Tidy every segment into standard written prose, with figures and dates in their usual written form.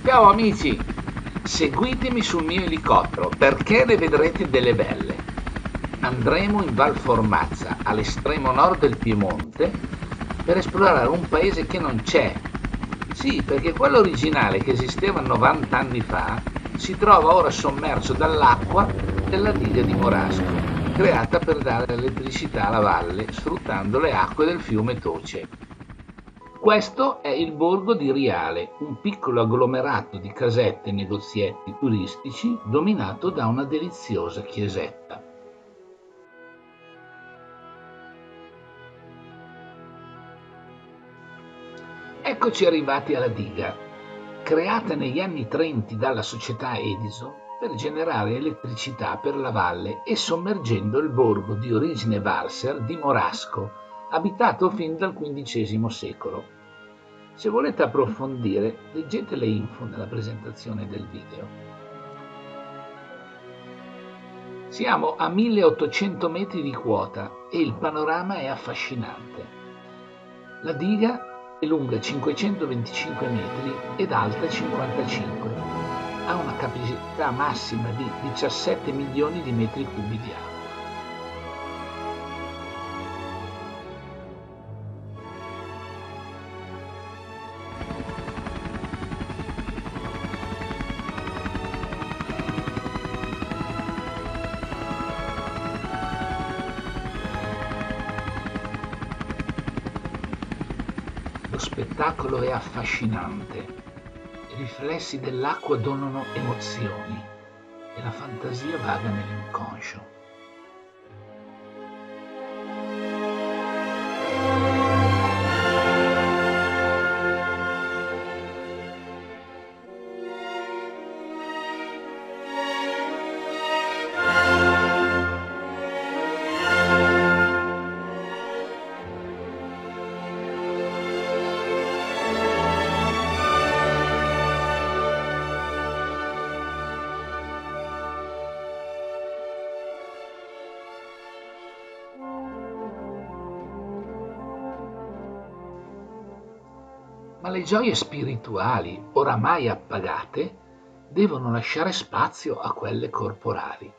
Ciao amici, seguitemi sul mio elicottero perché ne vedrete delle belle. Andremo in Val Formazza, all'estremo nord del Piemonte, per esplorare un paese che non c'è. Sì, perché quello originale che esisteva 90 anni fa si trova ora sommerso dall'acqua della diga di Morasco, creata per dare elettricità alla valle sfruttando le acque del fiume Toce. Questo è il borgo di Riale, un piccolo agglomerato di casette e negozietti turistici dominato da una deliziosa chiesetta. Eccoci arrivati alla diga, creata negli anni 30 dalla società Edison per generare elettricità per la valle e sommergendo il borgo di origine valser di Morasco, abitato fin dal XV secolo. Se volete approfondire, leggete le info nella presentazione del video. Siamo a 1800 metri di quota e il panorama è affascinante. La diga è lunga 525 metri ed alta 55. Ha una capacità massima di 17 milioni di metri cubi di acqua. Lo spettacolo è affascinante, i riflessi dell'acqua donano emozioni e la fantasia vaga nell'inconscio. Ma le gioie spirituali, oramai appagate, devono lasciare spazio a quelle corporali.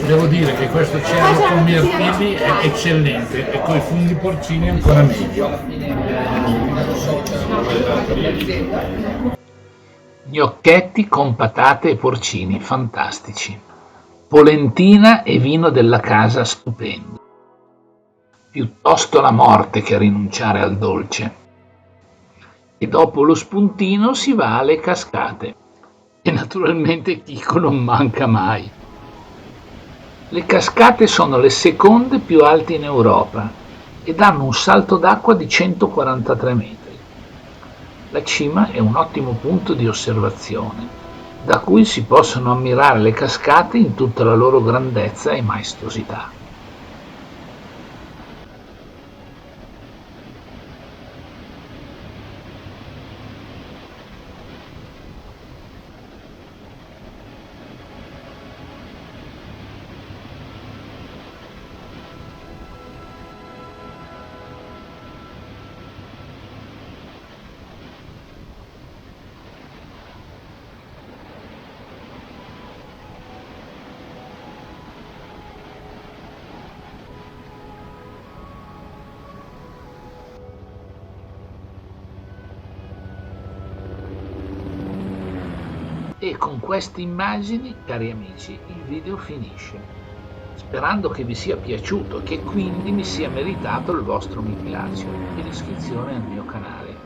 Devo dire che questo cervo con mirtilli è eccellente e con i funghi porcini ancora meglio. Gnocchetti con patate e porcini, fantastici. Polentina e vino della casa, stupendo. Piuttosto la morte che rinunciare al dolce. E dopo lo spuntino si va alle cascate. E naturalmente Chico non manca mai. Le cascate sono le seconde più alte in Europa ed hanno un salto d'acqua di 143 metri. La cima è un ottimo punto di osservazione, da cui si possono ammirare le cascate in tutta la loro grandezza e maestosità. E con queste immagini, cari amici, il video finisce. Sperando che vi sia piaciuto e che quindi mi sia meritato il vostro mi piace e l'iscrizione al mio canale.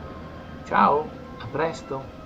Ciao, a presto!